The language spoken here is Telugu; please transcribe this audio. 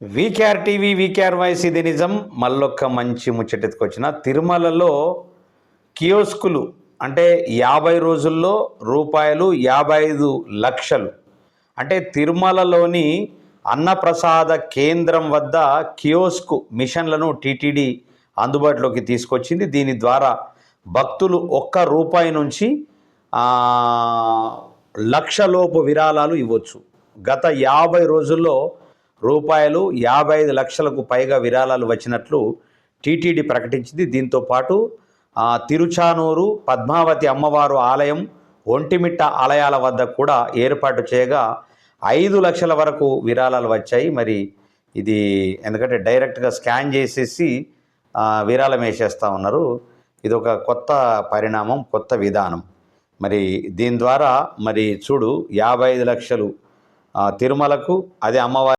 వీకేఆర్ టీవీ వీకేఆర్ వాయిస్ ఇది నిజం. మళ్ళొక్క మంచి ముచ్చటెత్తుకొచ్చిన తిరుమలలో కియోస్కులు అంటే 50 రోజుల్లో రూపాయలు 55 లక్షలు అంటే తిరుమలలోని అన్నప్రసాద కేంద్రం వద్ద కియోస్క్ మిషన్లను టీటీడీ అందుబాటులోకి తీసుకొచ్చింది. దీని ద్వారా భక్తులు ₹1 నుంచి లక్షలోపు విరాళాలు ఇవ్వచ్చు. గత 50 రోజుల్లో రూపాయలు 55 లక్షలకు పైగా విరాళాలు వచ్చినట్లు టీటీడీ ప్రకటించింది. దీంతోపాటు తిరుచానూరు, పద్మావతి అమ్మవారు ఆలయం, ఒంటిమిట్ట ఆలయాల వద్ద కూడా ఏర్పాటు చేయగా 5 లక్షల వరకు విరాళాలు వచ్చాయి. మరి ఇది ఎందుకంటే డైరెక్ట్గా స్కాన్ చేసేసి విరాళం వేసేస్తూ ఉన్నారు. ఇది ఒక కొత్త పరిణామం, కొత్త విధానం. మరి దీని ద్వారా మరి చూడు 55 లక్షలు తిరుమలకు, అదే అమ్మవారి